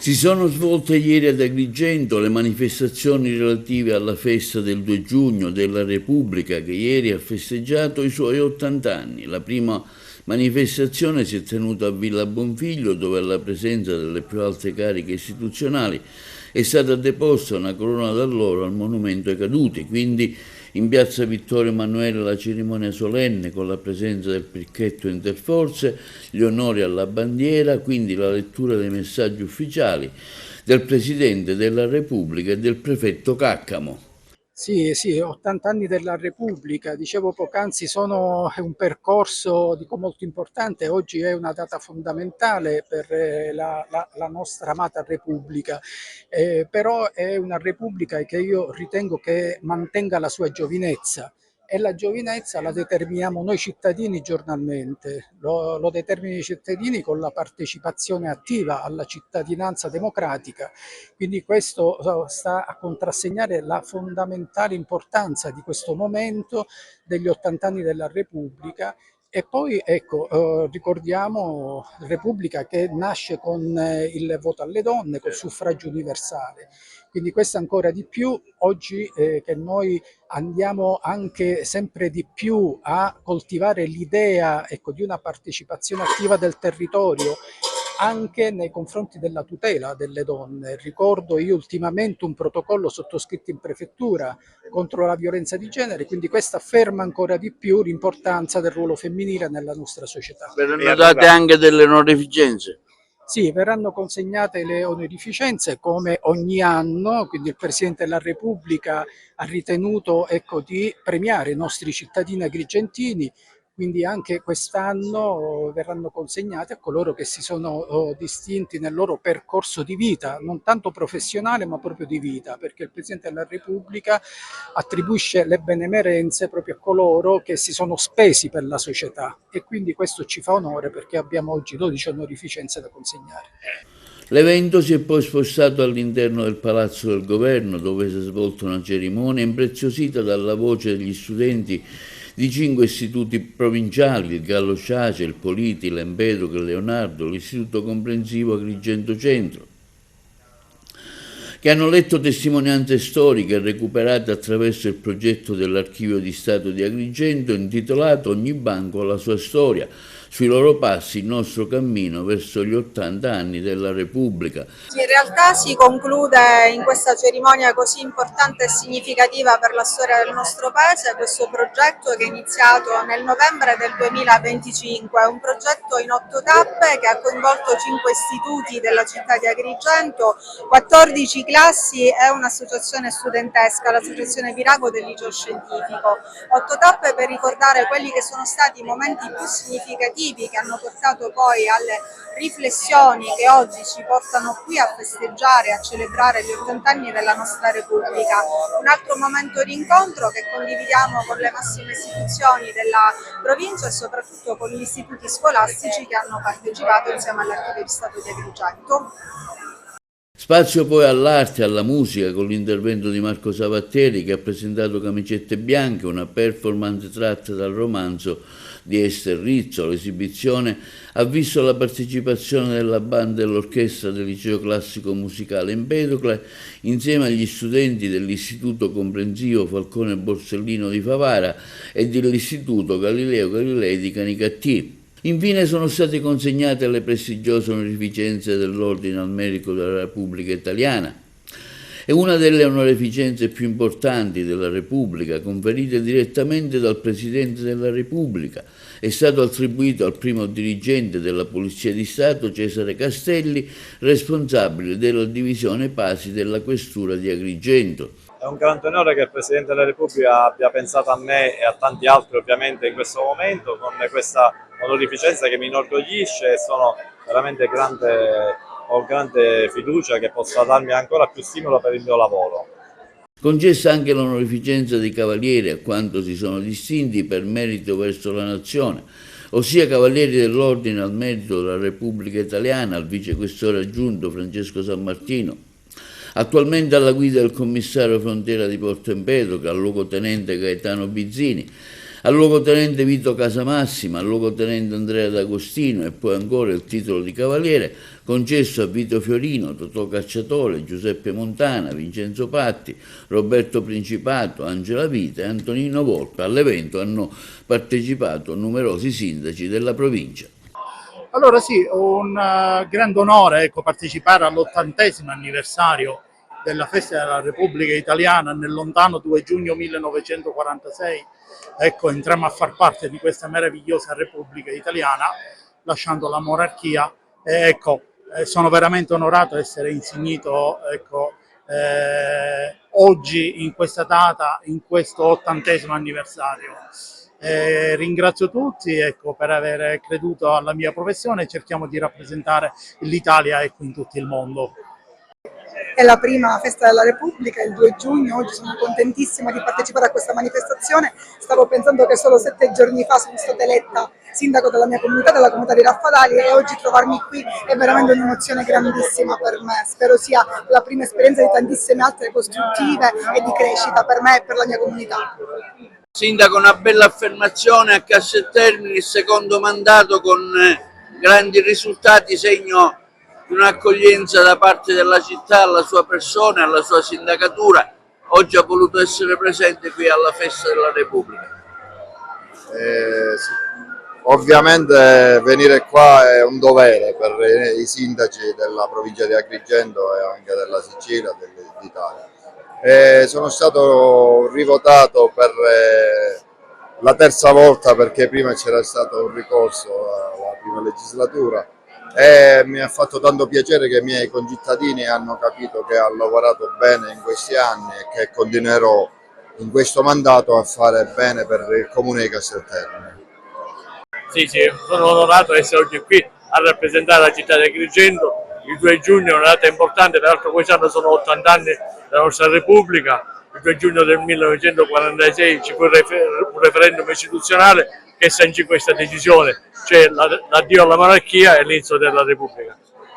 Si sono svolte ieri ad Agrigento le manifestazioni relative alla festa del 2 giugno della Repubblica, che ieri ha festeggiato i suoi 80 anni. La prima manifestazione si è tenuta a Villa Bonfiglio, dove alla presenza delle più alte cariche istituzionali è stata deposta una corona d'alloro al monumento ai caduti. Quindi in piazza Vittorio Emanuele la cerimonia solenne con la presenza del picchetto interforze, gli onori alla bandiera, quindi la lettura dei messaggi ufficiali del Presidente della Repubblica e del prefetto Caccamo. Sì, sì, 80 anni della Repubblica, dicevo poc'anzi, sono un percorso dico, molto importante. Oggi è una data fondamentale per la nostra amata Repubblica, però è una Repubblica che io ritengo che mantenga la sua giovinezza. E la giovinezza la determiniamo noi cittadini giornalmente, lo determinano i cittadini con la partecipazione attiva alla cittadinanza democratica. Quindi questo sta a contrassegnare la fondamentale importanza di questo momento degli 80 anni della Repubblica. E poi ecco, ricordiamo Repubblica che nasce con il voto alle donne, col suffragio universale. Quindi questo ancora di più oggi che noi andiamo anche sempre di più a coltivare l'idea ecco, di una partecipazione attiva del territorio anche nei confronti della tutela delle donne. Ricordo io ultimamente un protocollo sottoscritto in prefettura contro la violenza di genere, quindi questo afferma ancora di più l'importanza del ruolo femminile nella nostra società. Verranno date anche delle onorificenze? Sì, verranno consegnate le onorificenze come ogni anno, quindi il Presidente della Repubblica ha ritenuto ecco, di premiare i nostri cittadini agrigentini, quindi anche quest'anno verranno consegnate a coloro che si sono distinti nel loro percorso di vita, non tanto professionale ma proprio di vita, perché il Presidente della Repubblica attribuisce le benemerenze proprio a coloro che si sono spesi per la società e quindi questo ci fa onore perché abbiamo oggi 12 onorificenze da consegnare. L'evento si è poi spostato all'interno del Palazzo del Governo, dove si è svolta una cerimonia impreziosita dalla voce degli studenti di 5 istituti provinciali, il Gallo Sciace, il Politi, l'Empedocle, Leonardo, l'Istituto Comprensivo Agrigento Centro, che hanno letto testimonianze storiche recuperate attraverso il progetto dell'Archivio di Stato di Agrigento intitolato Ogni banco ha la sua storia. Sui loro passi il nostro cammino verso gli 80 anni della Repubblica. In realtà si conclude in questa cerimonia così importante e significativa per la storia del nostro paese questo progetto che è iniziato nel novembre del 2025, un progetto in 8 tappe che ha coinvolto 5 istituti della città di Agrigento, 14 classi e un'associazione studentesca, l'associazione Virago del liceo scientifico. 8 tappe per ricordare quelli che sono stati i momenti più significativi che hanno portato poi alle riflessioni che oggi ci portano qui a festeggiare, a celebrare gli 80 anni della nostra Repubblica. Un altro momento di incontro che condividiamo con le massime istituzioni della provincia e soprattutto con gli istituti scolastici che hanno partecipato insieme all'Archivio di Stato di Agrigento. Spazio poi all'arte e alla musica con l'intervento di Marco Savattieri che ha presentato Camicette Bianche, una performance tratta dal romanzo di Ester Rizzo. L'esibizione ha visto la partecipazione della banda dell'orchestra del Liceo Classico Musicale Empedocle insieme agli studenti dell'Istituto Comprensivo Falcone Borsellino di Favara e dell'Istituto Galileo Galilei di Canicattì. Infine sono state consegnate le prestigiose onorificenze dell'Ordine al Merito della Repubblica Italiana. È una delle onorificenze più importanti della Repubblica, conferite direttamente dal Presidente della Repubblica. È stato attribuito al primo dirigente della Polizia di Stato, Cesare Castelli, responsabile della divisione Pasi della Questura di Agrigento. È un grande onore che il Presidente della Repubblica abbia pensato a me e a tanti altri ovviamente in questo momento con questa onorificenza che mi inorgoglisce e sono veramente ho grande fiducia che possa darmi ancora più stimolo per il mio lavoro. Concessa anche l'onorificenza di cavalieri a quanto si sono distinti per merito verso la nazione, ossia cavalieri dell'Ordine al Merito della Repubblica Italiana, al vicequestore aggiunto Francesco San Martino, attualmente alla guida del commissario frontiera di Porto Empedocle, al luogotenente Gaetano Bizzini, al luogotenente Vito Casamassima, al luogotenente Andrea D'Agostino e poi ancora il titolo di cavaliere concesso a Vito Fiorino, Totò Cacciatore, Giuseppe Montana, Vincenzo Patti, Roberto Principato, Angela Vita e Antonino Volpe. All'evento hanno partecipato numerosi sindaci della provincia. Allora sì, un grande onore partecipare all'80° anniversario della Festa della Repubblica Italiana nel lontano 2 giugno 1946. Entrammo a far parte di questa meravigliosa Repubblica Italiana, lasciando la monarchia e sono veramente onorato di essere insignito oggi in questa data, in questo 80° anniversario. Ringrazio tutti per aver creduto alla mia professione e cerchiamo di rappresentare l'Italia in tutto il mondo. È la prima Festa della Repubblica, il 2 giugno, oggi sono contentissima di partecipare a questa manifestazione. Stavo pensando che solo 7 giorni fa sono stata eletta sindaco della mia comunità, della comunità di Raffadali, e oggi trovarmi qui è veramente un'emozione grandissima per me. Spero sia la prima esperienza di tantissime altre costruttive e di crescita per me e per la mia comunità. Sindaco, una bella affermazione a Casteltermini, il secondo mandato con grandi risultati, segno di un'accoglienza da parte della città alla sua persona, alla sua sindacatura. Oggi ha voluto essere presente qui alla Festa della Repubblica. Sì. Ovviamente venire qua è un dovere per i sindaci della provincia di Agrigento e anche della Sicilia, d'Italia. Sono stato rivotato per la terza volta perché prima c'era stato un ricorso alla prima legislatura e mi ha fatto tanto piacere che i miei concittadini hanno capito che ho lavorato bene in questi anni e che continuerò in questo mandato a fare bene per il comune di Casteltermini. Sì, sono onorato di essere oggi qui a rappresentare la città di Agrigento. Il 2 giugno è una data importante, peraltro quest'anno sono 80 anni della nostra Repubblica. Il 2 giugno del 1946 ci fu un referendum istituzionale che sancì questa decisione, cioè l'addio alla monarchia e l'inizio della Repubblica.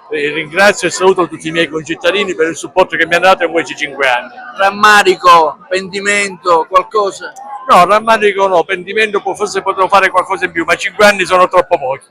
Ringrazio e saluto tutti i miei concittadini per il supporto che mi hanno dato in questi 5 anni. Rammarico, pentimento, qualcosa? No, rammarico no, pentimento forse potrò fare qualcosa in più, ma 5 anni sono troppo pochi.